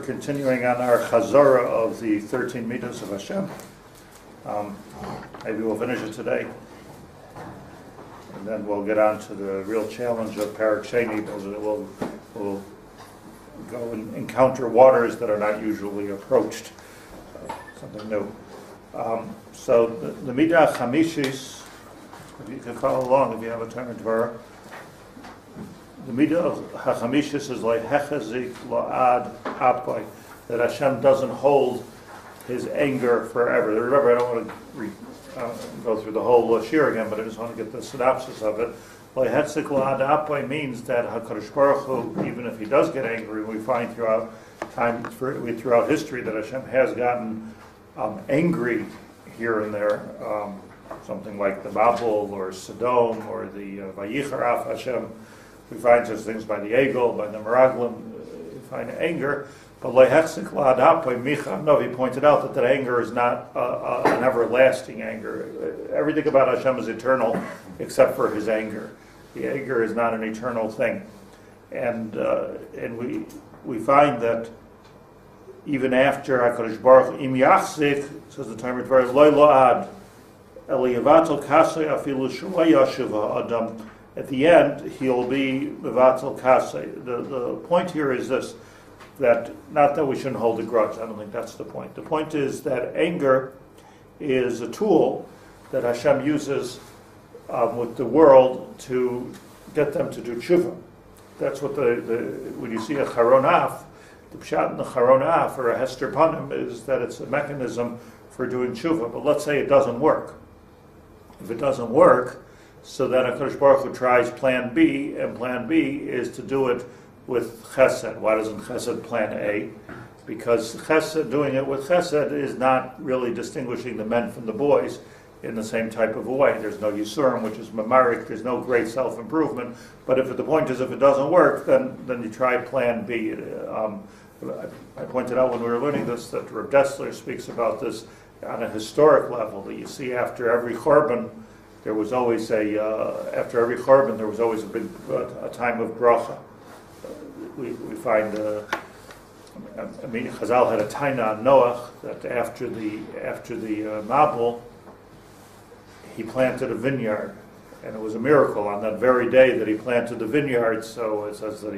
continuing on our Chazorah of the 13 Midos of Hashem. Maybe we'll finish it today. And then we'll get on to the real challenge of Perek Sheni. We'll go and encounter waters that are not usually approached. Something new. So the Midah Chamishis, if you can follow along if you have a Tomer Devorah. The Midah HaChamishis is like Hechazik La'ad Apai, that Hashem doesn't hold His anger forever. Remember, I don't want to go through the whole shir again, but I just want to get the synopsis of it. Like Hechazik La'ad Apai means that HaKadosh Baruch Hu, even if He does get angry, we find throughout history that Hashem has gotten angry here and there. Something like the Babel or Sodom or the Vayicharaf Hashem. We find such things by the Egel, by the Meraglim, we find anger. But Lehechzik La'adapai, Micha Novi pointed out that anger is not an everlasting anger. Everything about Hashem is eternal except for His anger. The anger is not an eternal thing. And we find that even after HaKadosh Baruch Hu, Im Yachzik, says the Tomer Devorah, Loi Lo'ad, Eliyavatol Kasei Afilu Shua Yashuva Adam. At the end, he'll be Mevatel Kasei. The point here is this, that not that we shouldn't hold a grudge. I don't think that's the point. The point is that anger is a tool that Hashem uses with the world to get them to do tshuva. That's what when you see a charonaf, the pshat in the charonaf or a hester panim is that it's a mechanism for doing tshuva. But let's say it doesn't work. If it doesn't work, so then HaKadosh Baruch Hu tries plan B, and plan B is to do it with chesed. Why doesn't chesed plan A? Because chesed, doing it with chesed is not really distinguishing the men from the boys in the same type of a way. There's no yisurim, which is mamarik, there's no great self-improvement, but the point is if it doesn't work, then you try plan B. I pointed out when we were learning this that Rav Dessler speaks about this on a historic level, that you see after every korban, there was always after every korban, there was always a time of bracha. We find, Chazal had a taina on Noach that after the Mabul, he planted a vineyard, and it was a miracle on that very day that he planted the vineyard. So it says that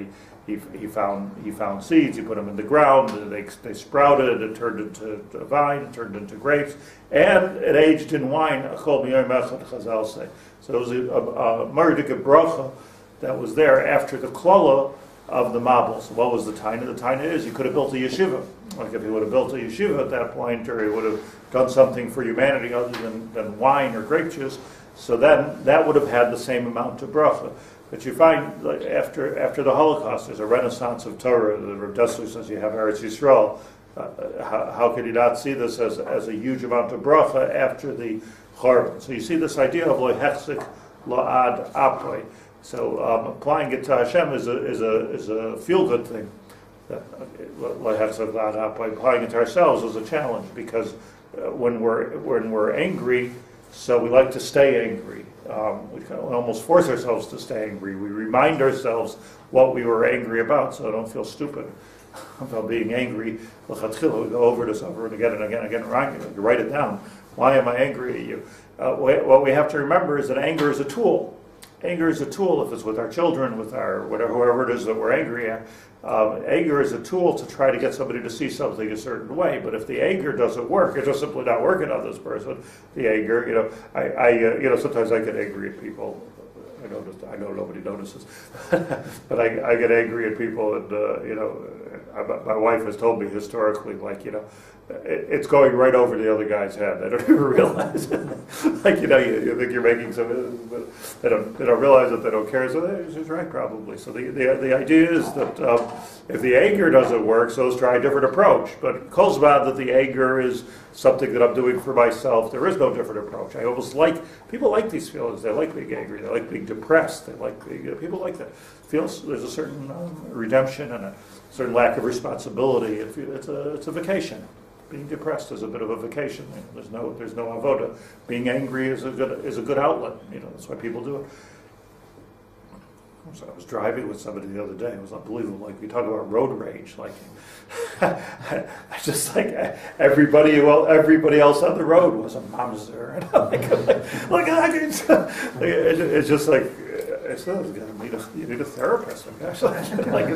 he found seeds, he put them in the ground, and they sprouted, it turned into a vine, it turned into grapes, and it aged in wine. Chazal say. So it was a mardika bracha that was there after the klola of the Mabul. So what was the taina? The taina is you could have built a yeshiva. Like if he would have built a yeshiva at that point, or he would have done something for humanity other than wine or grape juice, so then that would have had the same amount of bracha. But you find like, after the Holocaust, there's a renaissance of Torah. The Rav Dessler says you have Eretz Yisrael. How could you not see this as a huge amount of bracha after the Chorban? So you see this idea of Lehechzik La'ad Apai. So applying it to Hashem is a feel-good thing. Lehechzik La'ad Apai. Applying it to ourselves is a challenge because when we're angry, so we like to stay angry. We kind of almost force ourselves to stay angry. We remind ourselves what we were angry about, so I don't feel stupid about being angry. We go over this over and again and again and again. You write it down. Why am I angry at you? What we have to remember is that anger is a tool. Anger is a tool if it's with our children, with our whoever it is that we're angry at. Anger is a tool to try to get somebody to see something a certain way. But if the anger doesn't work, it's just simply not working on this person. The anger, I sometimes I get angry at people. I know nobody notices, but I get angry at people, and my wife has told me historically, it's going right over the other guy's head. They don't even realize it. You think you're making some, but they don't realize that they don't care. So she's right, probably. So the idea is that if the anger doesn't work, so let's try a different approach. But it calls about that the anger is something that I'm doing for myself. There is no different approach. I almost people like these feelings. They like being angry. They like being depressed. They like people like that. Feels there's a certain redemption and a certain lack of responsibility. It's a vacation. Being depressed is a bit of a vacation. There's no avoda. Being angry is a good outlet. That's why people do it. I was driving with somebody the other day. It was unbelievable. Like, we talk about road rage. Like, I just like everybody else on the road was a mamzer. And I'm it's just like you need a therapist. Like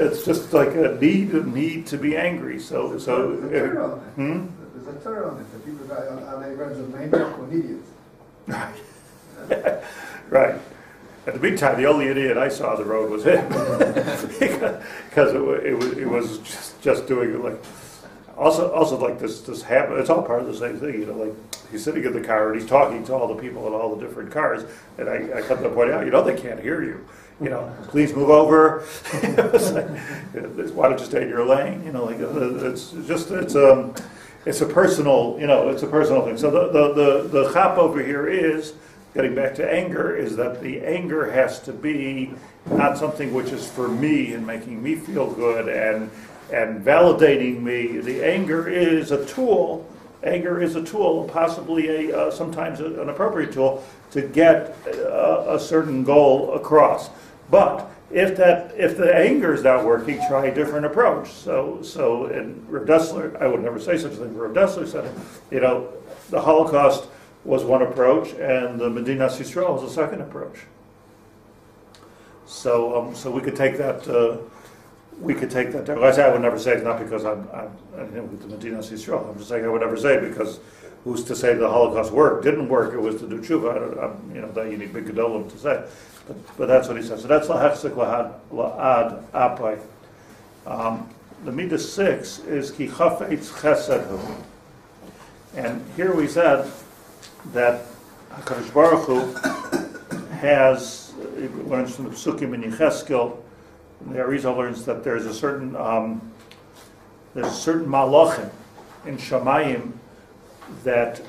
it's just like a need to be angry. There's a Torah on it. The people are they runs of maniac or idiots. Right. Right. At the big time, the only idiot I saw on the road was him, because it was just doing it like. Also like this habit. It's all part of the same thing, you know. Like, he's sitting in the car and he's talking to all the people in all the different cars, and I come to point out, you know, they can't hear you. You know, please move over. Why don't you stay in your lane? You know, like it's a personal, you know, it's a personal thing. So the chap over here is, getting back to anger, is that the anger has to be not something which is for me and making me feel good and validating me. The anger is a tool. Anger is a tool, possibly sometimes an appropriate tool to get a certain goal across. But if the anger is not working, try a different approach. So in Rav Dessler, I would never say such a thing. Rav Dessler said, you know, the Holocaust was one approach, and the Medinas Yisrael was a second approach. So we could take that. Well, I say I would never say it, not because I'm with the Medinas Yisrael. I'm just saying I would never say it because who's to say the Holocaust didn't work? It was to do tshuva. You know, that you need big gedolim to say. But that's what he says. So that's lahachzik la'ad apai. The midah 6 is ki chafetz chesed hu. And here we said that HaKadosh Baruch Hu has, it learns from the Psukim in Yecheskel, the Arizal learns that there's a certain malachim in Shamayim that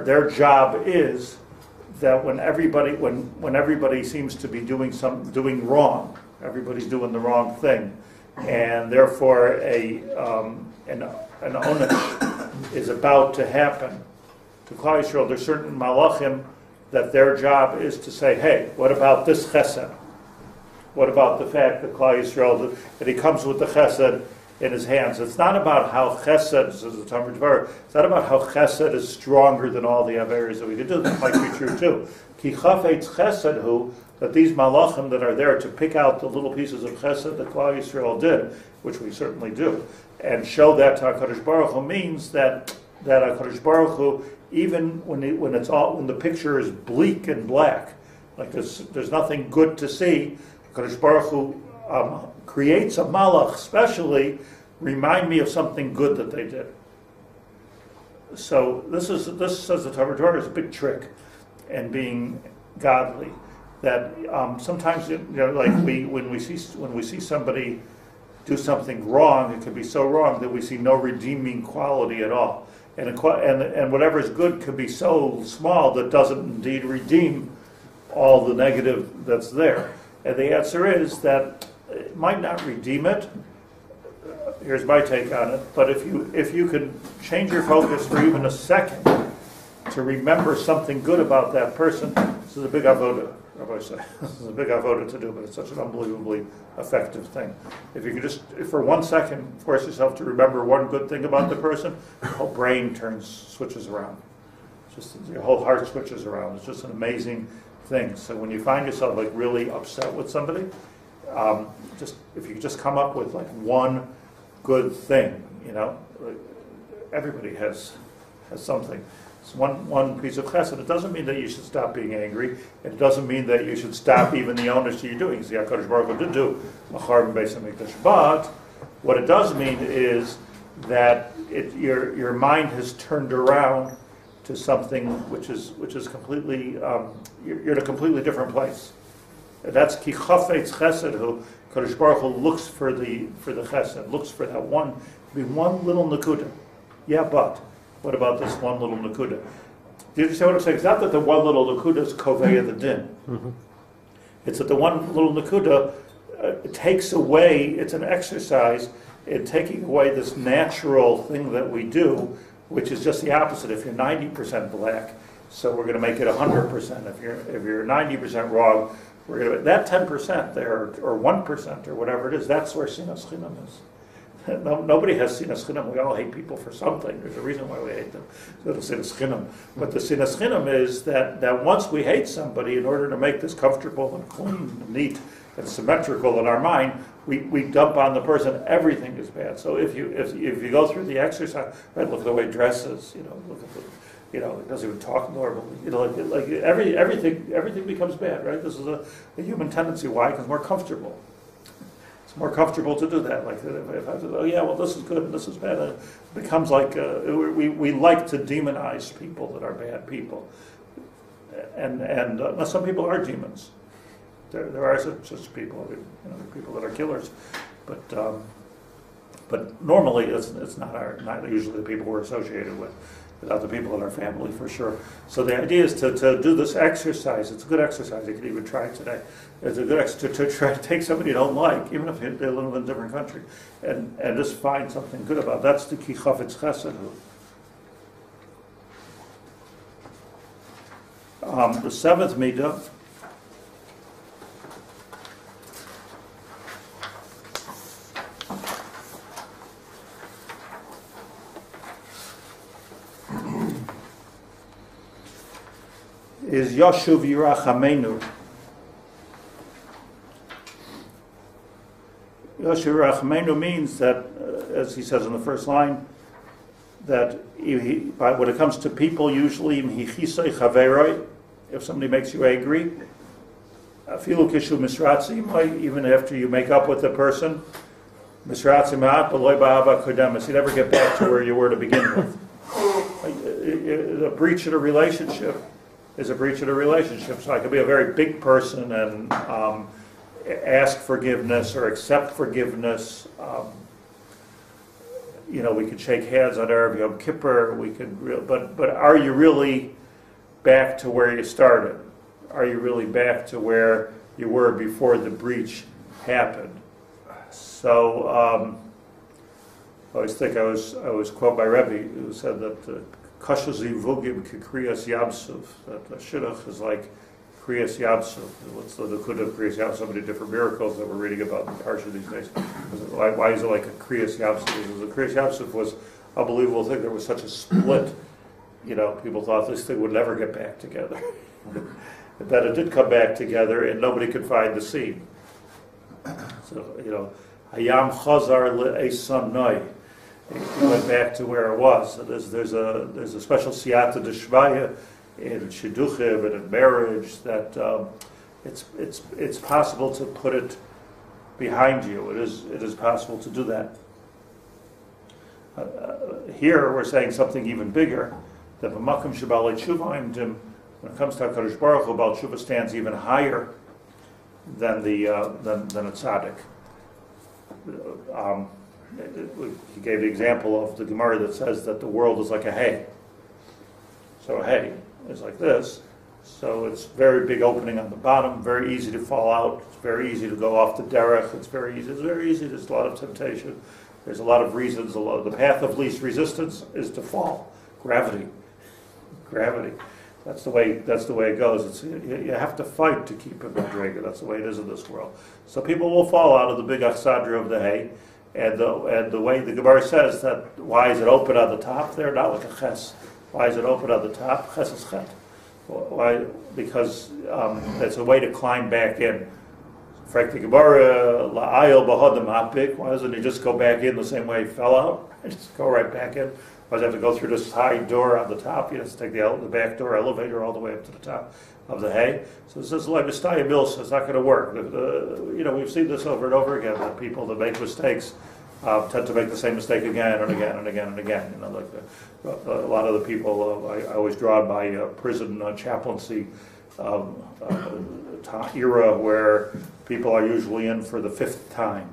their job is that when everybody seems to be doing wrong, everybody's doing the wrong thing, and therefore an onesh is about to happen to Klal Yisrael, there's certain malachim that their job is to say, hey, what about this chesed? What about the fact that Klal Yisrael, that he comes with the chesed in his hands? It's not about how chesed, says the Tomer Devorah, it's not about how chesed is stronger than all the averis that we could do. That might be true too. Ki chafetz chesed hu, that these malachim that are there to pick out the little pieces of chesed that Klal Yisrael did, which we certainly do, and show that to HaKadosh Baruch Hu, means that HaKadosh Baruch Hu, even when the picture is bleak and black, like there's nothing good to see, HaKadosh Baruch Hu creates a malach, especially remind me of something good that they did. So this says the Tomer Devorah, is a big trick in being godly. That sometimes, you know, like when we see somebody do something wrong, it can be so wrong that we see no redeeming quality at all. And whatever is good could be so small that doesn't indeed redeem all the negative that's there. And the answer is that it might not redeem it. Here's my take on it. But if you can change your focus for even a second to remember something good about that person, this is a big avoda. Rabbi say this is a big avoda to do, but it's such an unbelievably effective thing. If you could just, for 1 second, force yourself to remember one good thing about the person, your whole brain switches around. Just your whole heart switches around. It's just an amazing thing. So when you find yourself like really upset with somebody, if you could just come up with like one good thing, you know, everybody has something. It's one piece of chesed. It doesn't mean that you should stop being angry. It doesn't mean that you should stop even the onus that you're doing. See, HaKadosh Baruch Hu did do a Churban Beis Hamikdash. But what it does mean is that your mind has turned around to something which is completely you're in a completely different place. That's ki chafetz chesed hu. HaKadosh Baruch Hu looks for the chesed, looks for that one little nakuda. Yeah, but what about this one little nakuda? Do you understand what I'm saying? It's not that the one little nakuda is koveya the din. Mm-hmm. It's that the one little nakuda takes away, it's an exercise in taking away this natural thing that we do, which is just the opposite. If you're 90% black, so we're going to make it 100%. If you're 90% wrong, we're going to that 10% there or 1% or whatever it is. That's where sinas chinam is. Nobody has sinas chinam. We all hate people for something. There's a reason why we hate them. So the sinas chinam. But the sinas chinam is that once we hate somebody, in order to make this comfortable and clean and neat and symmetrical in our mind, we dump on the person everything is bad. So if you go through the exercise, right, look at the way it dresses, look at the, it doesn't even talk normally. Like everything becomes bad, right? This is a human tendency. Why? Because we're comfortable. It's more comfortable to do that. Like if I say, oh yeah, well this is good and this is bad, it becomes like we like to demonize people that are bad people, and some people are demons. There are such people, people that are killers, but normally it's not usually the people we're associated with. Without the people in our family, for sure. So the idea is to do this exercise. It's a good exercise. You can even try it today. It's a good exercise to try to take somebody you don't like, even if they live in a different country, and just find something good about it. That's the ki chavetz chesed. The seventh midah is Yoshuv Yirachamenu. Yoshuv Yirachamenu means that, as he says in the first line, that when it comes to people, usually if somebody makes you angry, even after you make up with the person, you never get back to where you were to begin with. A breach in a relationship is a breach of the relationship. So I could be a very big person and ask forgiveness or accept forgiveness. We could shake hands on Erev Yom Kippur. But are you really back to where you started? Are you really back to where you were before the breach happened? So I always think I was quoted by Rebbe who said that Kasha zivugim kikriyas yamsuf. That shidduch is like kriyas yamsuf. What's the nakuda of kriyas yamsuf? So many different miracles that we're reading about in the Parsha these days. Why is it like a kriyas yamsuf? Because the kriyas yamsuf was an unbelievable thing. There was such a split. People thought this thing would never get back together. And then it did come back together, and nobody could find the seam. So hayam chazar le'esan noi. It went back to where it was. So there's a special siyata d'shvaya in shidduchim and in marriage that it's possible to put it behind you. It is possible to do that. Here we're saying something even bigger. That b'makom sheba'alei tshuva imdim, when it comes to HaKadosh Baruch Hu, Baal Tshuva stands even higher than than a tzaddik. He gave the example of the Gemara that says that the world is like a hay. So a hay is like this. So it's very big opening on the bottom, very easy to fall out. It's very easy to go off the derech. It's very easy. There's a lot of temptation. There's a lot of reasons. The path of least resistance is to fall. Gravity. That's the way it goes. You have to fight to keep it madrega. That's the way it is in this world. So people will fall out of the big achsadra of the hay. And the way the Gemara says that, why is it open on the top there? Not like a ches. Why is it open on the top? Ches is chet. Why? Because it's a way to climb back in. Frank the Gemara, la'ayel b'hodem hapik. Why doesn't he just go back in the same way he fell out? Just go right back in. Why does he have to go through this high door on the top? He has to take the back door elevator all the way up to the top of the hay. So this is like Mistaya Milsa. It's not going to work. We've seen this over and over again, that people that make mistakes tend to make the same mistake again and again and again and again. A lot of the people I always draw on my prison chaplaincy era, where people are usually in for the fifth time.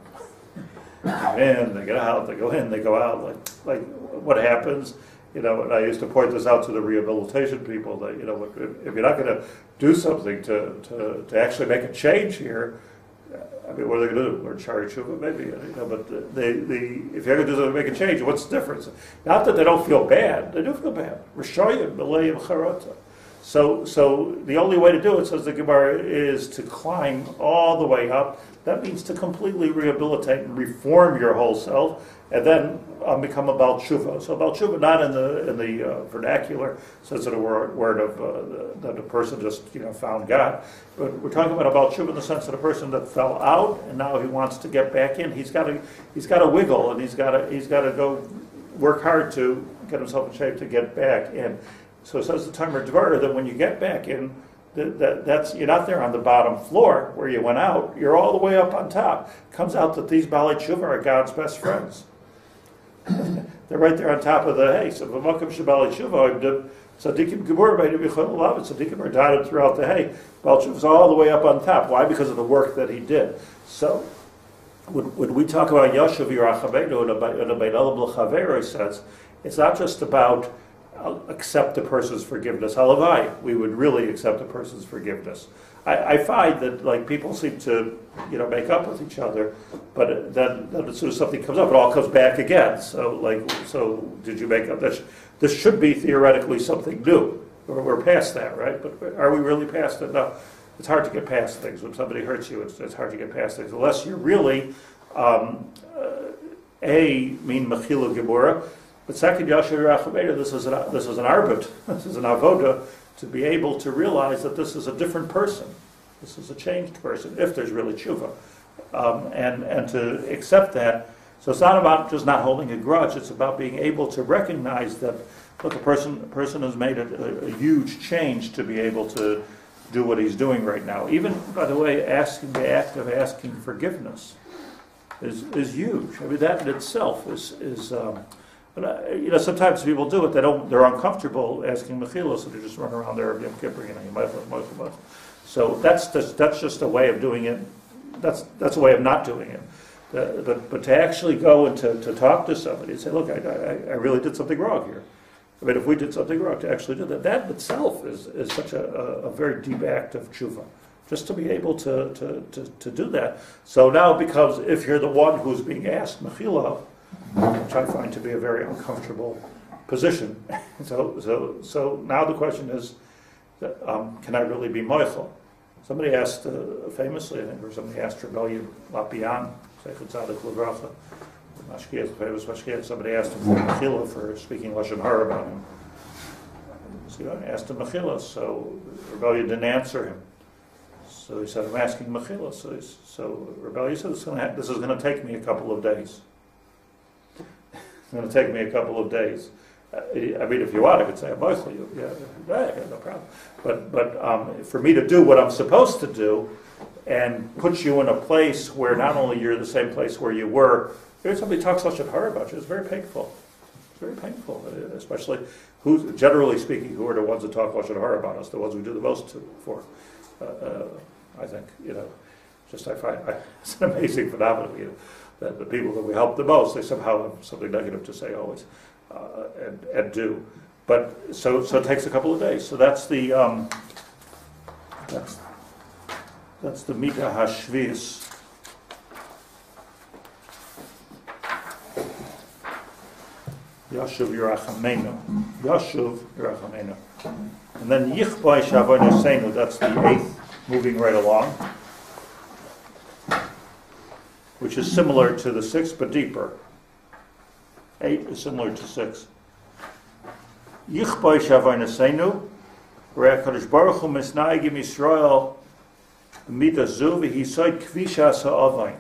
They come in, they get out, they go in, they go out. Like what happens? And I used to point this out to the rehabilitation people that if you're not going to do something to actually make a change here, I mean, what are they going to do? Learn Shari Tshuva, maybe. But if you're going to do something to make a change, what's the difference? Not that they don't feel bad; they do feel bad. Rishayim, Malayim, Charata. So the only way to do it, says the Gemara, is to climb all the way up. That means to completely rehabilitate and reform your whole self, and then become a Baal Tshuva. So Baal Tshuva, not in the vernacular sense of the word of that the person just found God, but we're talking about a Baal Tshuva in the sense of the person that fell out and now he wants to get back in. He's got to wiggle, and he's got to go work hard to get himself in shape to get back in. So it says the Tomer Devorah that when you get back in, that's you're not there on the bottom floor where you went out. You're all the way up on top. It comes out that these Baalei Tshuva are God's best friends. They're right there on top of the hay. So v'makom shebalei tshuva, the tzadikim gibur b'nei b'chol olav. Tzadikim are dotted throughout the hay. Baal Tshuva is all the way up on top. Why? Because of the work that he did. So when we talk about Yashuv Yirachamenu and the Beit Elul Chaver, says it's not just about accept the person's forgiveness. Halavai, we would really accept the person's forgiveness. I find that people seem to make up with each other, but then as soon as something comes up, it all comes back again. So did you make up? This should be theoretically something new. We're past that, right? But are we really past it? No. It's hard to get past things. When somebody hurts you, it's hard to get past things unless you're really Mechila Gebura. But second, Yashuv Yirachamenu, this is an arbit, this is an avoda, to be able to realize that this is a different person. This is a changed person, if there's really tshuva. And to accept that. So it's not about just not holding a grudge, it's about being able to recognize that, look, a person has made a huge change to be able to do what he's doing right now. Even, by the way, the act of asking forgiveness is huge. I mean, that in itself is but sometimes people do it. They're uncomfortable asking mechila, so they just run around there Yom Kippur, So that's just a way of doing it. That's a way of not doing it. But to actually go and to talk to somebody and say, look, I really did something wrong here. I mean, if we did something wrong, to actually do that itself is such a very deep act of tshuva. Just to be able to do that. So now it becomes, if you're the one who's being asked mechila, which I find to be a very uncomfortable position. So now the question is, can I really be moichel? Somebody asked famously, I think, or somebody asked Rabbi Yaacov Haber, famous mashgiach. Somebody asked him for mechila for speaking lashon hara about him. So I asked him mechila, so Rabbi didn't answer him. So he said, I'm asking mechila. So Rabbi said, this is going to take me a couple of days. It's going to take me a couple of days. I mean, if you want, I could say, I'm moichel you. Yeah, no problem. But for me to do what I'm supposed to do and put you in a place where not only you're the same place where you were, if somebody talks lashon hara about you, it's very painful. It's very painful, especially generally speaking, who are the ones that talk lashon hara about us, the ones we do the most for. I think, I find it's an amazing phenomenon, that the people that we help the most, they somehow have something negative to say always, and do. But so it takes a couple of days. So that's the Mita Hashvis. Yashuv Yirachamenu. Yashuv Yirachamenu. And then Yichbay Shavonosenu, that's the 8th, moving right along, which is similar to the 6th, but deeper. 8 is similar to 6. Yichbay Shavonosenu, where HaKadosh Baruch Hu misnaigim Yisrael b'mitazu v'hisoid kvishas ha'avain.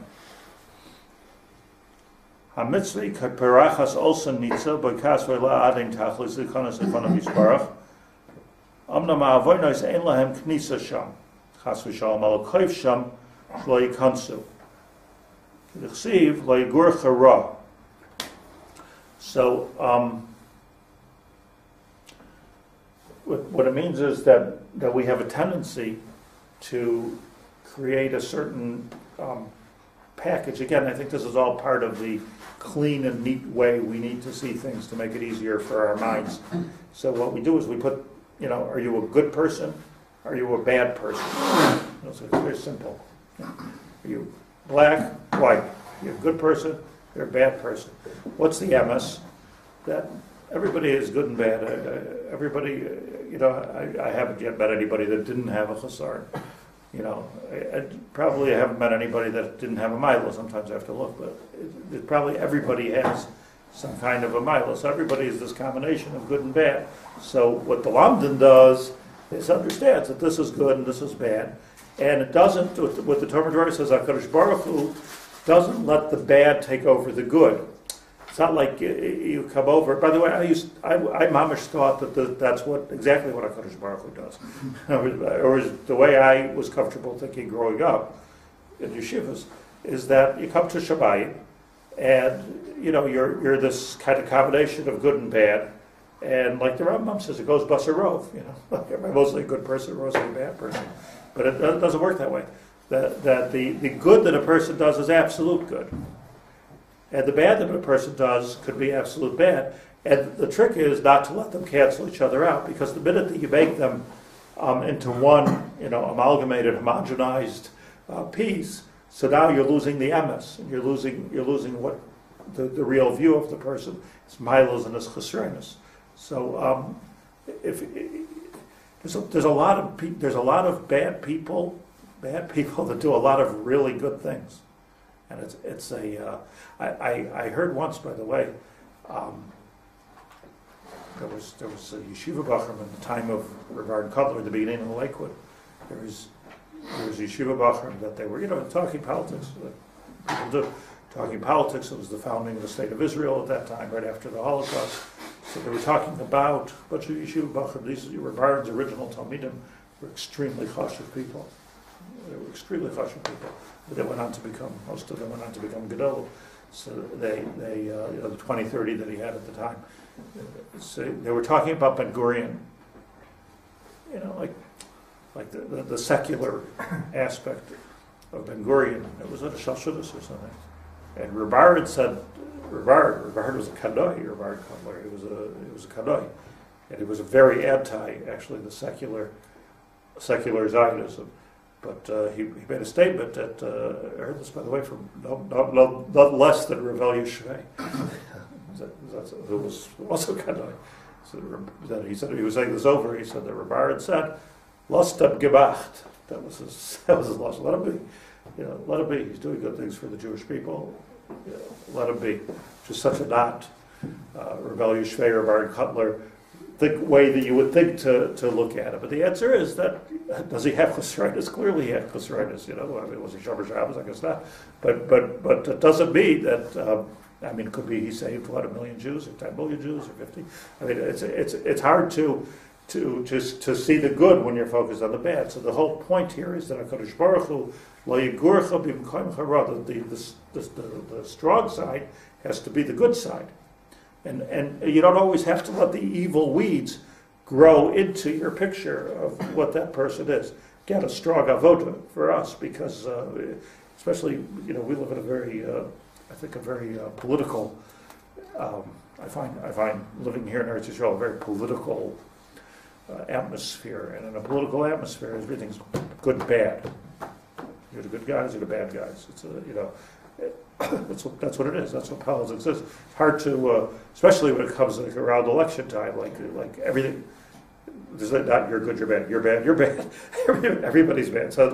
HaMitzvah k'perachas olsen nitzel b'kas v'la adin tachlis l'konos l'konos Yisbarach. Amnam ha'avonos ein lahem knisa sham. Chas v'shalom al koif sham shlo yikansu. L'chsiv lo yigur chara. So, what it means is that we have a tendency to create a certain package. Again, I think this is all part of the clean and neat way we need to see things to make it easier for our minds. So what we do is we put, are you a good person? Are you a bad person? So it's very simple. Are you black, white? You're a good person, you're a bad person. What's the MS? That everybody is good and bad. Everybody, I haven't yet met anybody that didn't have a chasar. I probably haven't met anybody that didn't have a mila. Sometimes I have to look, but probably everybody has some kind of a mila. So everybody is this combination of good and bad. So what the Lamdan does is understands that this is good and this is bad, and it doesn't. What the Tomer Devorah says, HaKadosh Baruch Hu doesn't let the bad take over the good. It's not like you come over. By the way, I mamish thought that that's exactly what HaKadosh Baruch Hu does. Or the way I was comfortable thinking growing up in yeshivas is that you come to Shabbat and you're this kind of combination of good and bad, and like the Rambam says, it goes basarov. Like am I mostly a good person or mostly a bad person? But it doesn't work that way. That the good that a person does is absolute good. And the bad that a person does could be absolute bad. And the trick is not to let them cancel each other out, because the minute that you make them into one, amalgamated, homogenized piece, so now you're losing the emes, and you're losing what the real view of the person is, milos and his chesrenis. So if there's a lot of bad people that do a lot of really good things. And I heard once, by the way, there was a yeshiva bachram at the time of Rav and Cutler at the beginning of Lakewood. There was yeshiva bachram that they were, talking politics. People do talking politics. It was the founding of the state of Israel at that time, right after the Holocaust. So they were talking about a bunch of yeshiva bachram. These were Rav original talmidim, were extremely chashuv people. They were extremely chashuv people. But most of them went on to become Gadol. So the 20-30 that he had at the time. So they were talking about Ben Gurion, like the secular aspect of Ben Gurion. It was at a Shashudis or something. And Rav said, Rav was a Kadoi, Rav Cutler. He was a Kadoi. And he was very anti, actually, the secular Zionism. But he made a statement that, I heard this, by the way, from not less than Rav Yaacov Haber, who was also Kadoi. So he said, he was saying this over, he said that Rav said, Lastem gemacht. That was his loss. Let him be. Let him be. He's doing good things for the Jewish people. Let him be. Just such a not Rav Yaacov Haber, Rav Cutler, the way that you would think to look at it. But the answer is that, does he have chesaritis? Clearly he had chesaritis, was he Shomer Shabbos? I guess not. But it doesn't mean that, it could be he saved, 1 million Jews, or 10 million Jews, or 50. It's hard to see the good when you're focused on the bad. So the whole point here is that HaKadosh Baruch Hu, lo yigurcha b'mkoim chara, the strong side has to be the good side. And you don't always have to let the evil weeds grow into your picture of what that person is. Get a strong avoda for us, because especially, we live in a very, political, I find living here in Eretz Yisrael a very political atmosphere. And in a political atmosphere, everything's good and bad. You're the good guys, you're the bad guys. That's what it is. That's what politics is. It's hard to, especially when it comes around election time, like everything. There's not you're good, you're bad, you're bad, you're bad. Everybody's bad. So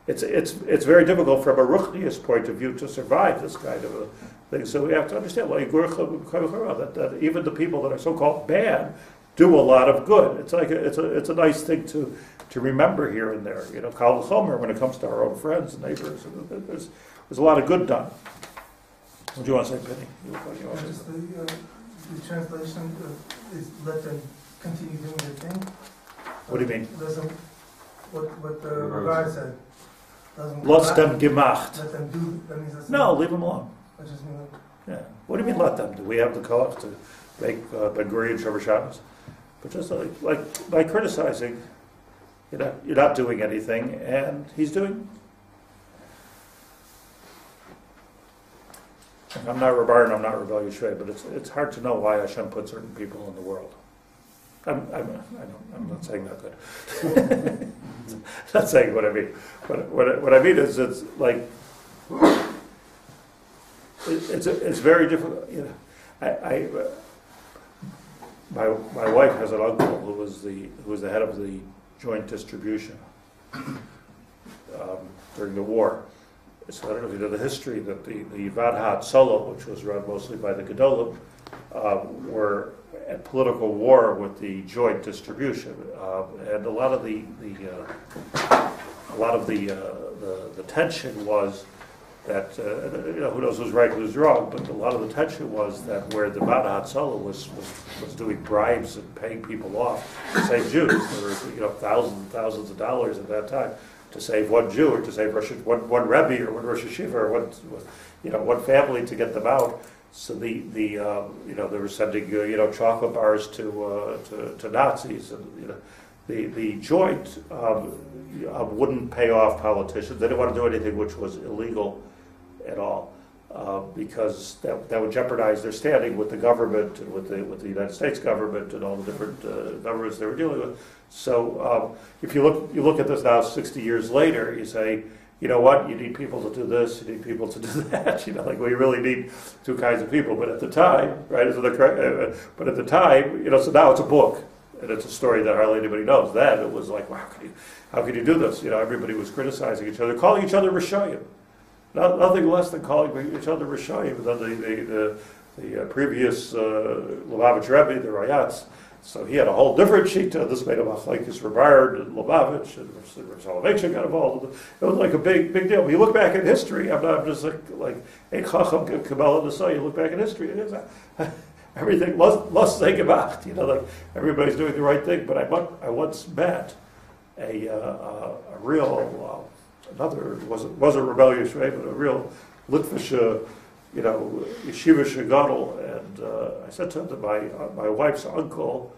it's very difficult from a ruchnius point of view to survive this kind of a thing. So we have to understand that even the people that are so-called bad do a lot of good. It's like it's a nice thing to remember here and there. Kal v'chomer when it comes to our own friends and neighbors. There's a lot of good done. What do you want to say, Penny? Just the translation is let them continue doing their thing. What do you mean? What the Rabbi said. Let them gemacht. Let them do. That means no, leave them alone. I just mean yeah. What do you mean let them? Do we have the koach to make Ben Gurion Shomer Shabbos? But just like by criticizing, you're not doing anything, and he's doing. I'm not Rabbi and I'm not Rav Yaacov, but it's hard to know why Hashem put certain people in the world. I'm not saying that good. Not saying what I mean. What I mean is it's like it's very difficult. my wife has an uncle who was the head of the joint distribution during the war. So I don't know if you know the history that the Vadhat Solo, which was run mostly by the Gedolim, were at political war with the joint distribution, and a lot of the tension was that who knows who's right, who's wrong, but a lot of the tension was that where the Vadhat Solo was doing bribes and paying people off to save Jews. There were thousands of dollars at that time to save one Jew, or to save one Rebbe, or one Rosh Yeshiva, or one family to get them out. So they were sending chocolate bars to Nazis, and the joint wouldn't pay off politicians. They didn't want to do anything which was illegal at all, because that would jeopardize their standing with the government and with the United States government and all the different governments they were dealing with. So if you look at this now, 60 years later, you say, you know what? You need people to do this. You need people to do that. We really need two kinds of people. But at the time, right? But at the time, so now it's a book, and it's a story that hardly anybody knows. Then it was like, wow, how can you do this? Everybody was criticizing each other, calling each other Rishayim. Nothing less than calling each other Rishayim. Then the previous Lubavitch Rebbe, the Rayatz. So he had a whole different shita. This made him like his Rabbi and Lubavitch, and Soloveitchik got involved. It was like a big deal. When you look back in history, I'm just like a chacham Kabbalah to say. You look back in history, it is everything. Let's think about everybody's doing the right thing. But I once met a real another wasn't rebellious, right? But a real Litvish yeshiva shegadol, and I said to him that my wife's uncle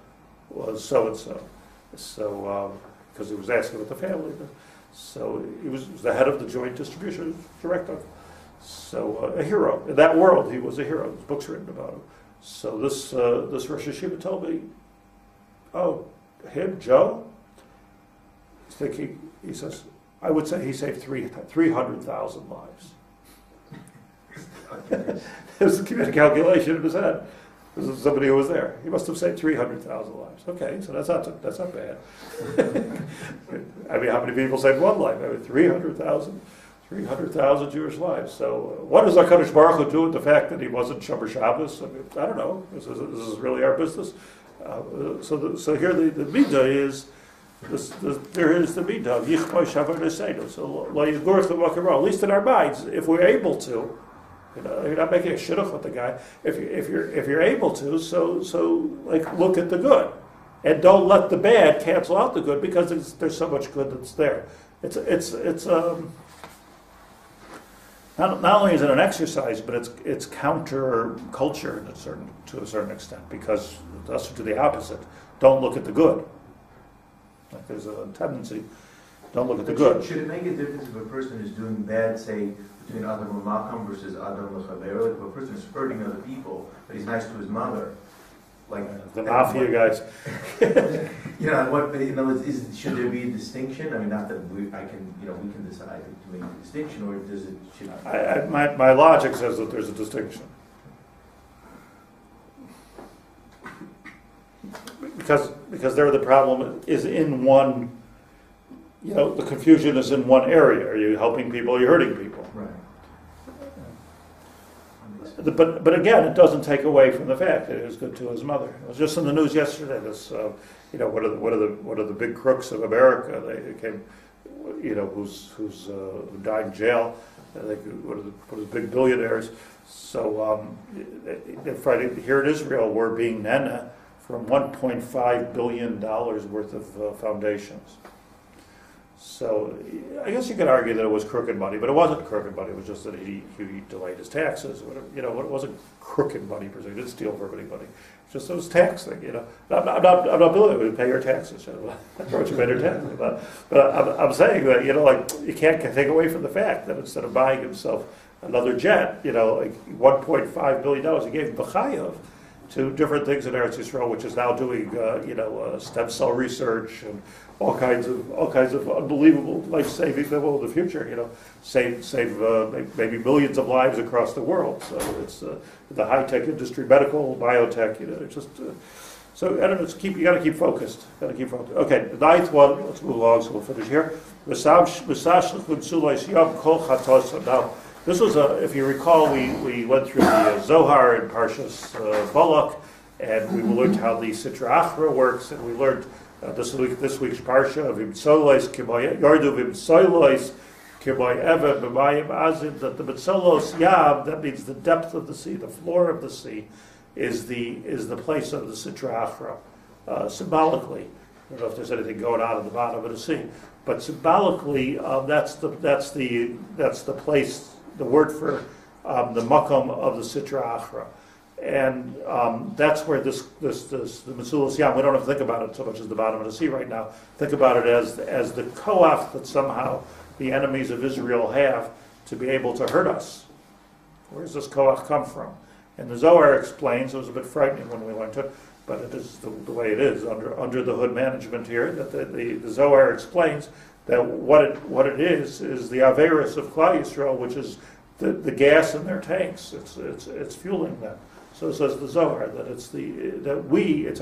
was so and so, because he was asking about the family. So he was the head of the joint distribution director. So a hero in that world. He was a hero. There's books written about him. So this Rosh Yeshiva told me, oh, him, Joe. He's thinking. He says, I would say he saved 300,000 lives. It was a calculation in his head. This is somebody who was there. He must have saved 300,000 lives. Okay, so that's not bad. I mean, how many people saved one life? I mean, 300,000 Jewish lives. So what does HaKadosh Baruch Hu do with the fact that he wasn't Shomer Shabbos? I mean, I don't know. This is really our business. So here the midah is. There is the midah of Yichmai Shavar Neseinu. So lo yigurch l'makaro. At least in our minds, if we're able to. You're not making a shidduch with the guy. If you're able to, so look at the good, and don't let the bad cancel out the good, because there's so much good that's there. It's not only is it an exercise, but it's counter culture to a certain extent, because it does do the opposite. Don't look at the good. Like there's a tendency. Don't look at the good. Should it make a difference if a person is doing bad, say, between Adam L'Makam versus Adam L'Chaber? Like if a person is hurting other people, but he's nice to his mother, like the mafia guys. Should there be a distinction? I mean, not that we can decide to make a distinction, or does it? Should my logic says that there's a distinction, because there the problem is in one. The confusion is in one area. Are you helping people? Are you hurting people? Right. But again, it doesn't take away from the fact that he was good to his mother. It was just in the news yesterday. This, one of the big crooks of America. They came, who died in jail. One of the big billionaires. So here in Israel, we're being nena from $1.5 billion worth of foundations. So I guess you could argue that it was crooked money, but it wasn't crooked money. It was just that he delayed his taxes. Whatever. It wasn't crooked money per se. He didn't steal everybody money. It's just those tax thing. I'm not believing we pay your taxes. That's what you pay your taxes. But I'm saying that you can't take away from the fact that instead of buying himself another jet, $1.5 billion, he gave B'chayav to different things in Eretz Yisrael, which is now doing stem cell research and all kinds of unbelievable life-saving things in the future. Save maybe millions of lives across the world. So it's the high-tech industry, medical, biotech. It's just So I don't know. You got to keep focused. Okay, the ninth one. Let's move along. So we'll finish here. Now, this was if you recall, we went through the Zohar and Parshas Balak, and we learned how the Sitra Achra works, and we learned this week's Parsha of Imtsolos Yardu Imtsolos Kiboy Eva B'Mayim Azim, that the Mitsolos Yam, that means the depth of the sea, the floor of the sea, is the place of the Sitra Achra, symbolically. I don't know if there's anything going on at the bottom of the sea, but symbolically, that's the place, the word for the makom of the Sitra Achra, and that's where the Mitzulas Yam. We don't have to think about it so much as the bottom of the sea right now. Think about it as the koach that somehow the enemies of Israel have to be able to hurt us. Where does this koach come from? And the Zohar explains, it was a bit frightening when we went to it, but it is the way it is under the hood management here, that the Zohar explains that what it is the Averis of Klal Yisrael, which is the gas in their tanks. It's fueling them. So says the Zohar, that it's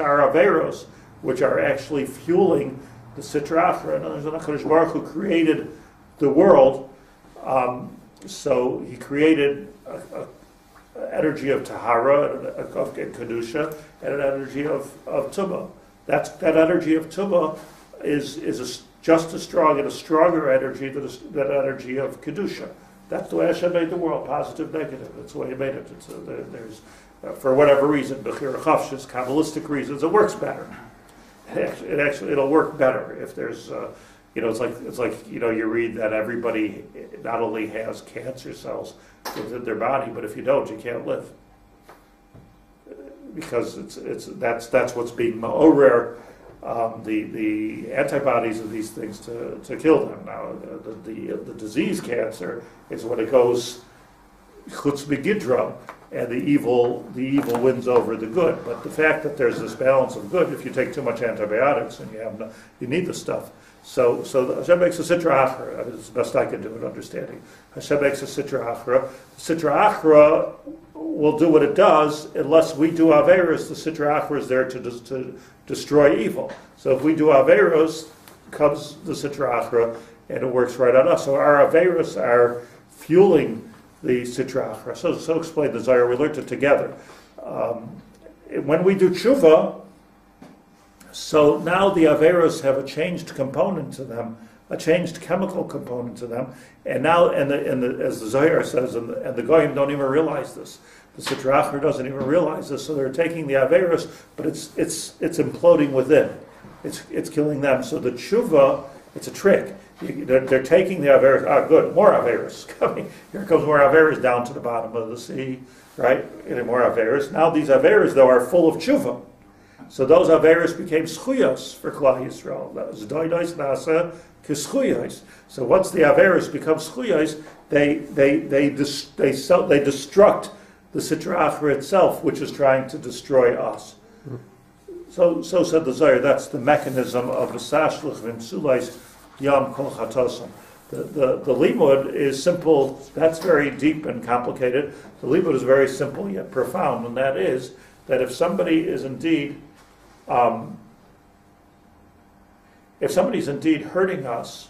our Averos which are actually fueling the Sitra Achra. And there's an HaKadosh Baruch who created the world, so he created a energy of Tahara, of Kedusha, and an energy of Tumah. That energy of Tumah is just as strong and a stronger energy than that energy of Kedusha. That's the way Hashem made the world, positive, negative. That's the way He made it. There's for whatever reason, Bechira Chavshis, Kabbalistic reasons, it works better. It'll work better if there's, it's like you read that everybody not only has cancer cells within their body, but if you don't, you can't live, because that's what's being ma'orer, the antibodies of these things to kill them. Now the disease cancer is when it goes chutz b'gidra, and the evil wins over the good. But the fact that there's this balance of good, if you take too much antibiotics and you need the stuff. So Hashem makes a Sitra Achra. It's the best I can do in understanding. Hashem makes a Sitra Achra. Sitra Achra will do what it does unless we do Averos. The Sitra Achra is there to destroy evil. So if we do Averos, comes the Sitra Achra, and it works right on us. So our Averos are fueling the Sitra Achra. So explain the Zohar. We learned it together. When we do tshuva, so now the Averos have a changed component to them, a changed chemical component to them, and now, as the Zohar says, and the Goyim don't even realize this. The Sitra Achra doesn't even realize this, so they're taking the Averos, but it's imploding within. It's killing them. So the tshuva, it's a trick. They're taking the Averos. Good, more Averos coming. Here comes more Averos down to the bottom of the sea, right? And more Averos. Now these Averos, though, are full of tshuva. So those Averos became schuyos for Klal Yisrael. That was doidos nasa k'schuyos. So once the Averos become schuyos, they destruct the Sitra Achra itself, which is trying to destroy us. So said the Zohar. That's the mechanism of the sashluch v'imsulais yam kol chatosam. The limud is simple. That's very deep and complicated. The limud is very simple yet profound, and that is that if somebody is indeed hurting us,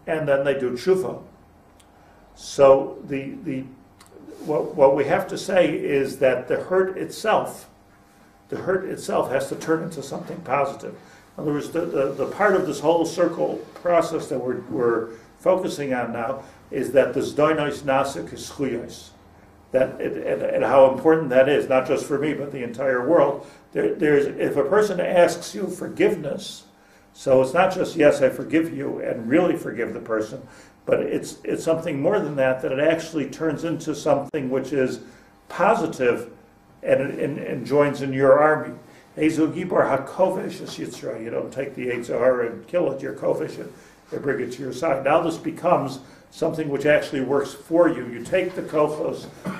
and then they do tshuva, so what we have to say is that the hurt itself has to turn into something positive. In other words, the part of this whole circle process that we're focusing on now is that this doinos nasik is schuyos, and how important that is, not just for me, but the entire world. If a person asks you forgiveness, so it's not just, yes, I forgive you, and really forgive the person, but it's something more than that, that it actually turns into something which is positive and joins in your army. Ezu gibor hakovesh es yitzra. You don't take the Eitzahar and kill it, you're kovesh, and bring it to your side. Now this becomes something which actually works for you. You take the kochos. I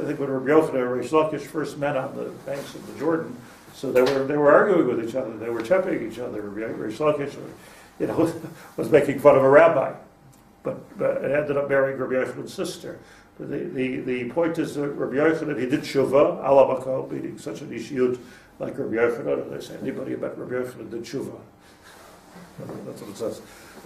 think when Rabbi Yochanan and Reish Lakish first met on the banks of the Jordan, so they were arguing with each other. They were chepping each other. Reish Lakish, was making fun of a rabbi, but it ended up marrying Rabbi Yochanan's sister. The point is that Rabbi Yochanan, he did tshuva, ala makom, meaning such an ishiyut like Rabbi Yochanan. They say anybody about Rabbi Yochanan did tshuva. That's what it says.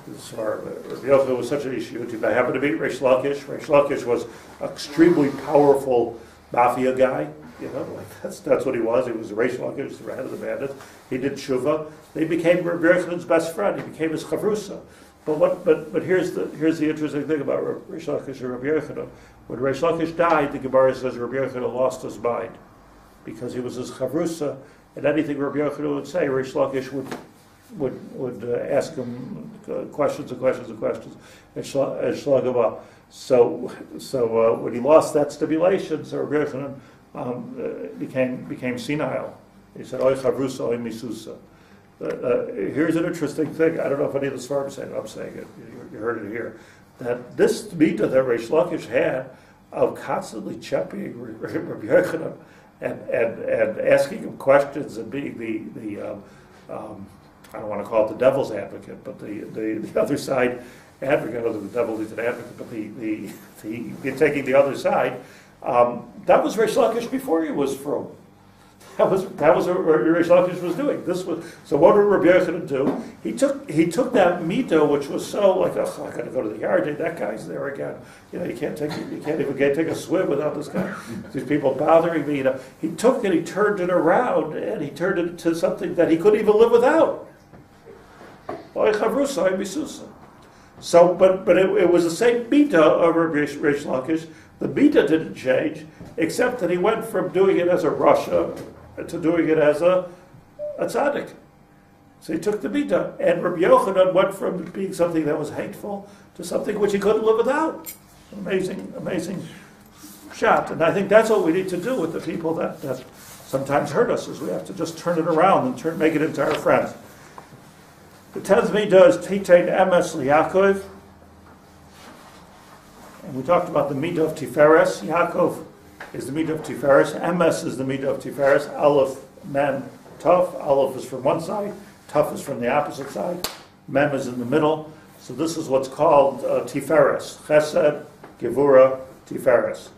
Rabbi Yochanan was such an ishiyut. He happened to meet Reish Lakish. Reish Lakish was an extremely powerful mafia guy. You know, like that's what he was. He was the Reish Lakish, the head of the bandits. He did tshuva. He became Rabbi Yochanan's best friend. He became his chavrusa. But here's the interesting thing about Reish Lakish and Rabbi Yochanan. When Reish Lakish died, the Gemara says Rabbi Yochanan lost his mind because he was his chavrusa, and anything Rabbi Yochanan would say, Reish Lakish would ask him questions and questions and questions and shlag him up. So when he lost that stimulation, so Rabbi Yochanan became senile. He said, "Oy chavrusa, oy misusa." Here's an interesting thing. I don't know if any of the Svarim say it. I'm saying it. You heard it here. That this mita that Reish Lakish had of constantly championing Rabbi Yochanan and asking him questions and being the I don't want to call it the devil's advocate, but the other side advocate, other than the devil is an advocate, but the taking the other side. That was Reish Lakish before he was from. That was what Reish Lakish was doing. So what did Rabbi Yochanan do? He took that mito, which was so like, oh, I got to go to the yard. That guy's there again. You know, you can't even take a swim without this guy. These people bothering me. You know, he took it, he turned it around, and he turned it to something that he couldn't even live without. So, but it was the same mita of Reish Lakish. The mita didn't change, except that he went from doing it as a Rasha to doing it as a tzaddik. So he took the mita, and Rabbi Yochanan went from being something that was hateful to something which he couldn't live without. Amazing shot. And I think that's what we need to do with the people that sometimes hurt us, is we have to just turn it around and make it into our friends. The 10th mita is Titein Emes Yaakov. And we talked about the mita of Tiferes. Yaakov is the mita of Tiferes. Emes is the mita of Tiferes. Aleph, Mem, Tov. Aleph is from one side. Tov is from the opposite side. Mem is in the middle. So this is what's called Tiferes. Chesed, Gevura, Tiferes.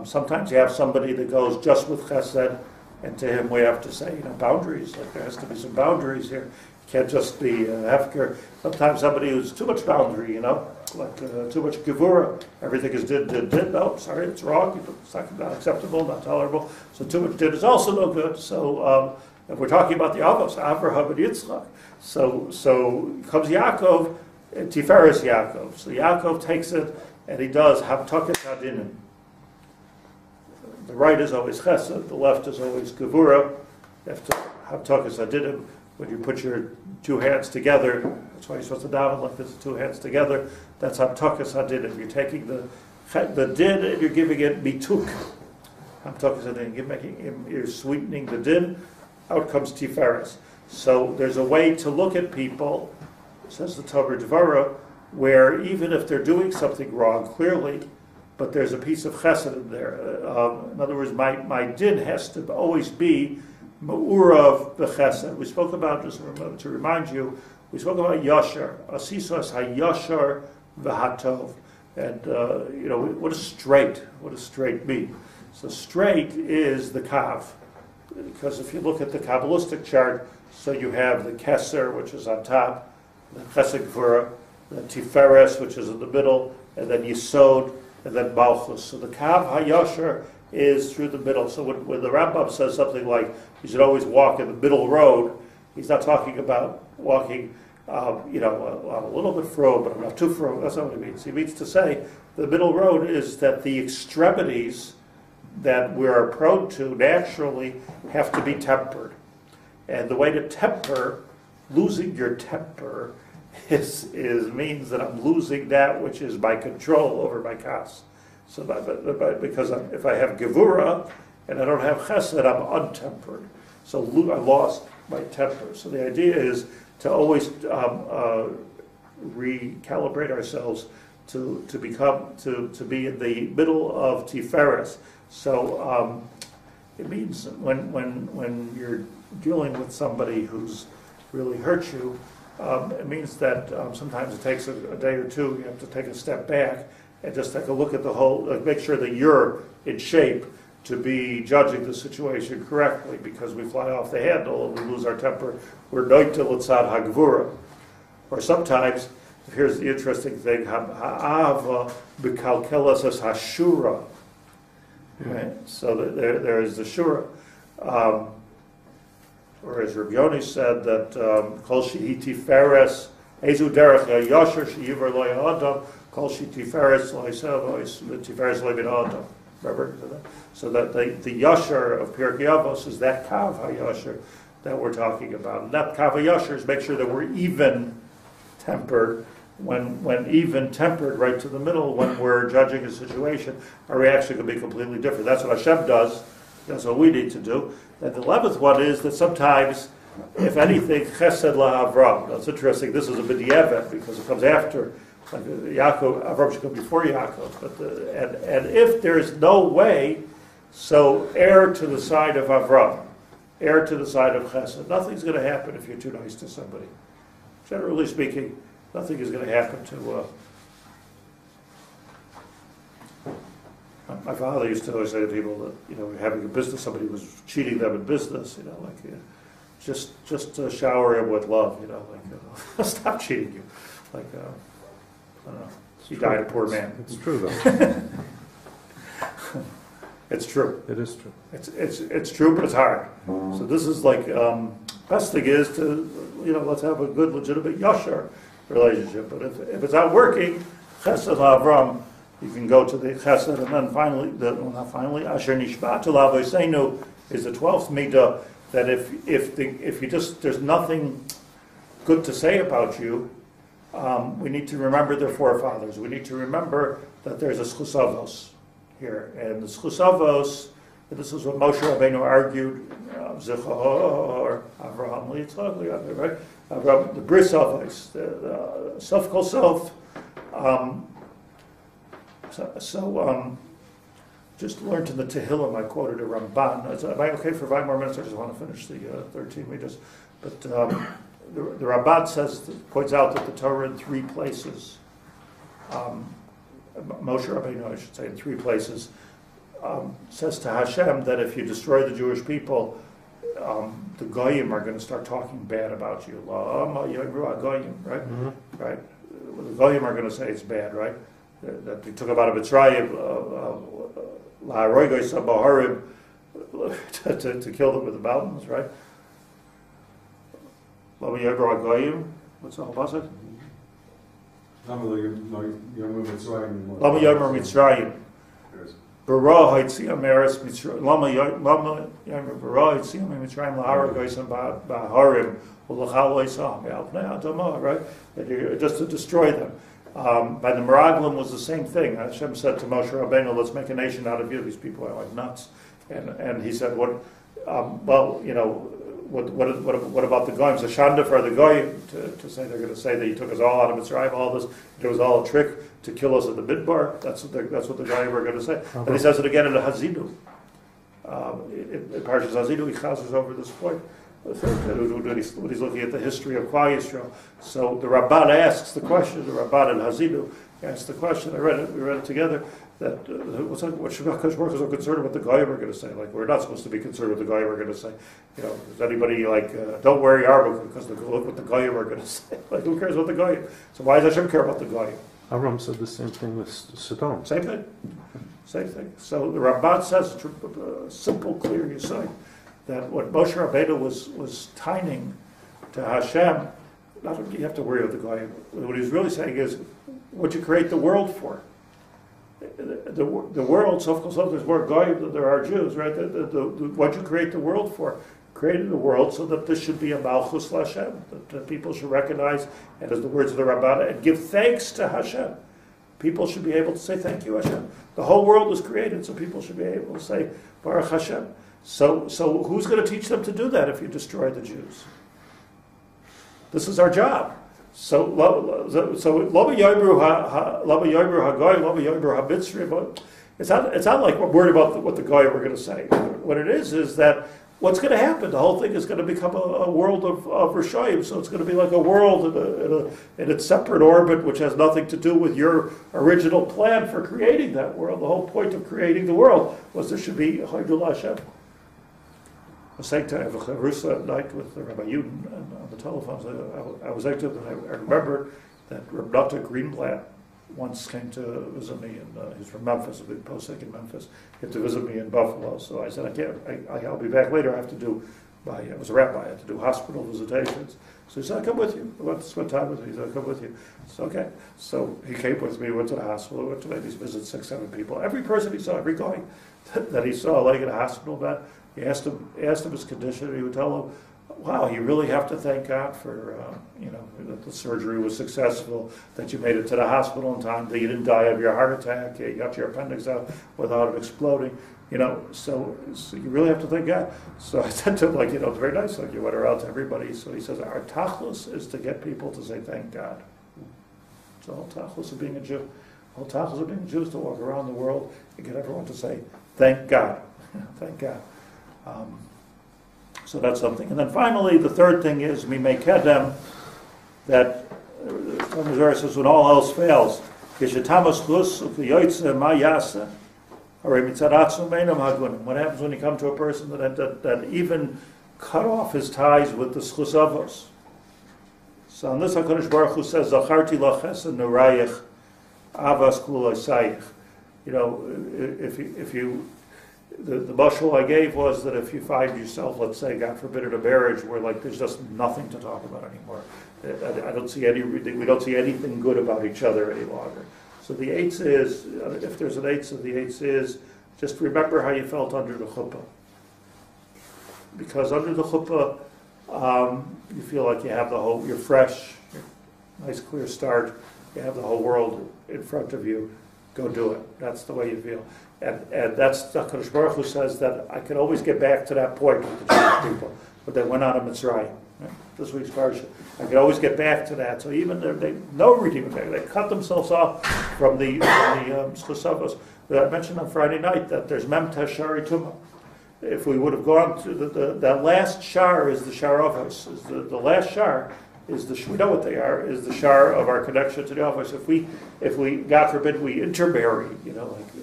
Sometimes you have somebody that goes just with Chesed, and to him we have to say, boundaries. Like there has to be some boundaries here. Can't just be hefker. Sometimes somebody who's too much boundary, like too much gevura. Everything is did. No, sorry, it's wrong. It's not acceptable, not tolerable. So too much did is also no good. So if we're talking about the Avos, Avraham and Yitzchak, so comes Yaakov and Tiferes Yaakov. So Yaakov takes it and he does Hamtaket Hadinim. The right is always Chesed, the left is always gevura. You have to Hamtaket Hadinim. When you put your two hands together, that's why you're supposed to daven like this, two hands together. That's Hamtakas Hadinim. You're taking the din and you're giving it mituk. Hamtakas Hadinim. You're sweetening the din. Out comes Tiferes. So there's a way to look at people, says the Tomer Devorah, where even if they're doing something wrong, clearly, but there's a piece of chesed in there. In other words, my din has to always be Ma'urav b'chesed. We spoke about, just to remind you, we spoke about Yashar, Asisos HaYashar v'Hatov. And, what does straight mean? So straight is the Kav. Because if you look at the Kabbalistic chart, so you have the Keser, which is on top, the Chesed Gvura, the Tiferes, which is in the middle, and then Yisod, and then Malchus. So the Kav HaYashar is through the middle. So when the Rambam says something like you should always walk in the middle road, he's not talking about walking, a little bit fro, but not too fro. That's not what he means. He means to say the middle road is that the extremities that we're prone to naturally have to be tempered. And the way to temper, losing your temper, means that I'm losing that which is my control over my kas. So because if I have gevura and I don't have chesed, I'm untempered. So I lost my temper. So the idea is to always recalibrate ourselves to be in the middle of Tiferes. So it means when you're dealing with somebody who's really hurt you, it means that sometimes it takes a day or two. You have to take a step back and just take a look at the whole, make sure that you're in shape to be judging the situation correctly, because we fly off the handle and we lose our temper. We're noite l'tzad hagvura. Or sometimes, here's the interesting thing, ha'ava b'kalkelas as hashura. Right? So there is the shura. Or as Rabbi Yoni said, that kol shehi tiferes ezu derech yasher sheyiver lo ya'adam kol shehi tiferes lo yisavos tiferes lo ya'adam. Remember? So that the yasher of Perek Aleph is that kav ha-yasher that we're talking about. And that kav ha-yasher is make sure that we're even tempered. When even tempered right to the middle, when we're judging a situation, our reaction can be completely different. That's what Hashem does. That's what we need to do. And the 11th one is that sometimes, if anything, chesed la'avram. That's interesting. This is a b'di'evet because it comes after. Like Yaakov, Avram should come before Yaakov. But and if there is no way, so err to the side of Avram, err to the side of chesed. Nothing's going to happen if you're too nice to somebody. Generally speaking, nothing is going to happen to. My father used to always say to people that, having a business, somebody was cheating them in business, just shower him with love, stop cheating you. I don't know. He died a poor man. It's true, though. It's true. It is true. It's true, but it's hard. So this is best thing is to, let's have a good, legitimate yashar relationship. But if it's not working, chesed Avram, you can go to the chesed, and then finally, asher nishbatu lavoseinu is the 12th midah, that if you just, there's nothing good to say about you, we need to remember their forefathers. We need to remember that there's a schusavos here. And the schusavos, this is what Moshe Rabbeinu argued, Zechor, Avraham, Yitzchak, right? Avraham, the bris avos, the self kol self. Just learned in the Tehillim, I quoted a Ramban. Am I okay for 5 more minutes? I just want to finish the 13 meters. But the Ramban points out that the Torah in 3 places, Moshe Rabbeinu, I should say, in 3 places, says to Hashem that if you destroy the Jewish people, the Goyim are going to start talking bad about you. Right? Mm-hmm. Right? The Goyim are going to say it's bad, right? That they took them out of Mitzrayim, to kill them with the mountains, right? What's the whole pasuk? Lama Yomer Mitzrayim. Bara Haitziam Eretz Mitzrayim. Lama Yomer Bara Haitziam Mitzrayim Lahara Goysam Baharim Ulachal Oisam Alpnei Adamah. Right? Just to destroy them. By the Meraglim was the same thing. Hashem said to Moshe Rabbeinu, "Let's make a nation out of you." These people are like nuts. And he said, "What? What about the goyim? It's a shanda for the goyim to say they're going to say that he took us all out of Mitzrayim. All this, it was all a trick to kill us at the Midbar. That's what the goyim are going to say." And he says it again in the Hazidu. In Parshas Hazidu, he chazes over this point. When he's looking at the history of Klal Yisrael. So the Rabban asks the question, the Rabban and Hazidu asks the question, we read it together, that what should Hakadosh Baruch Hu is so concerned what the Goyim are going to say? We're not supposed to be concerned what the Goyim are going to say. Is anybody don't wear yarmulke because look what the Goyim are going to say? Who cares about the Goyim? So why does Hashem care about the Goyim? Avram said the same thing with Sodom. Same thing. So the Ramban says, simple, clear Yisai, that what Moshe Rabbeinu was tining to Hashem, not that you have to worry about the Goyim. What he's really saying is, what you create the world for. The world, there's more Goyim than there are Jews, right? What you create the world for. Created the world so that this should be a Malchus Hashem, that people should recognize, and as the words of the Ramban, and give thanks to Hashem. People should be able to say, thank you, Hashem. The whole world was created, so people should be able to say, Baruch Hashem. So who's going to teach them to do that if you destroy the Jews? This is our job. So Lama Yoibru HaGoy, Lama Yoibru HaMitzri. It's not like we're worried about what the Goy were going to say. What it is that what's going to happen? The whole thing is going to become a world of Rishayim, so it's going to be like a world in its separate orbit, which has nothing to do with your original plan for creating that world. The whole point of creating the world was there should be Haidul Hashem. I was saying to have a charusa at night with Rabbi Yudin and on the telephone. I was active, and I remember that Rabbi Greenblatt once came to visit me, and he's from Memphis, a big posek in Memphis. He came to visit me in Buffalo, so I said, I'll be back later. I have to do I was a rabbi. I had to do hospital visitations. So he said, I'll come with you. Spend time with me. He said, I'll come with you. So okay. So he came with me, went to the hospital, went to maybe visit 6-7 people. Every person he saw, every guy that he saw laying in a hospital bed, he asked him his condition, and he would tell him, wow, you really have to thank God for, that the surgery was successful, that you made it to the hospital in time, that you didn't die of your heart attack, you got your appendix out without it exploding, so you really have to thank God. So I said to him, it's very nice, you went around to everybody. So he says, our tachlis is to get people to say thank God. So all tachlis of being a Jew. All tachlis of being a Jew is to walk around the world and get everyone to say thank God. Thank God. So that's something. And then finally, the third thing is, we make kedem, that Tomer Devorah says, when all else fails, what happens when you come to a person that even cut off his ties with the schus avos? So on this, HaKadosh Baruch Hu says, Zacharti lo chesed norayich avas kula sayich. If you the mashal I gave was that if you find yourself, let's say, God forbid, in a marriage where there's just nothing to talk about anymore, we don't see anything good about each other any longer. So the eitz is, if there's an eitz, the eitz is just remember how you felt under the chuppah, because under the chuppah you feel like you have you're fresh, nice clear start, you have the whole world in front of you. Go do it. That's the way you feel. And that's the HaKadosh Baruch Hu says that I can always get back to that point with the Jewish people, but they went out of Mitzrayim. Right? This week's parsha. I can always get back to that. So even they no redeeming back. They cut themselves off from the schusavos. I mentioned on Friday night that there's memta shari tuma. If we would have gone to that last shar is the shar avos. The last shar is we know what they are, is the shar of our connection to the avos. If we God forbid we intermarry,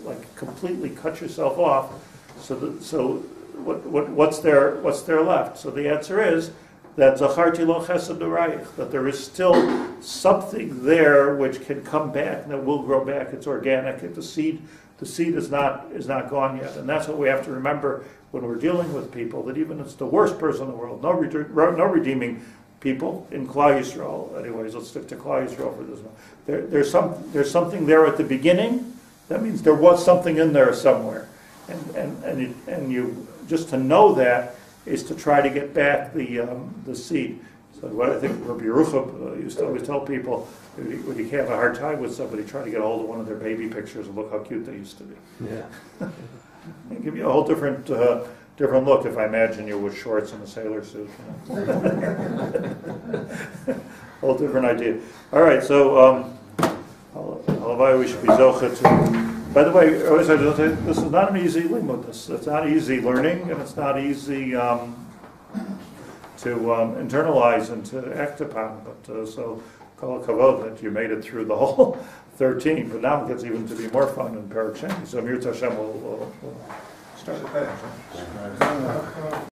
like completely cut yourself off, so what's there left? So the answer is that zacharti lo chesed norayich, that there is still something there which can come back, and that will grow back. It's organic. The seed is not gone yet, and that's what we have to remember when we're dealing with people. That even if it's the worst person in the world, no redeeming people in Klal Yisrael. Anyways, let's stick to Klal Yisrael for this one. There's something there at the beginning. That means there was something in there somewhere, and you just to know that is to try to get back the seed. So what I think Rabbi Yerucham used to always tell people, when you have a hard time with somebody, try to get a hold of one of their baby pictures and look how cute they used to be. Yeah. It'll give you a whole different look if I imagine you with shorts and a sailor suit. Whole different idea. All right, so we should be zocha to. By the way, this is not an easy limud. It's not easy learning, and it's not easy to internalize and to act upon. But so, kol kavod that you made it through the whole 13. But now it gets even to be more fun in Perek Sheni. So Mir Tashem will start.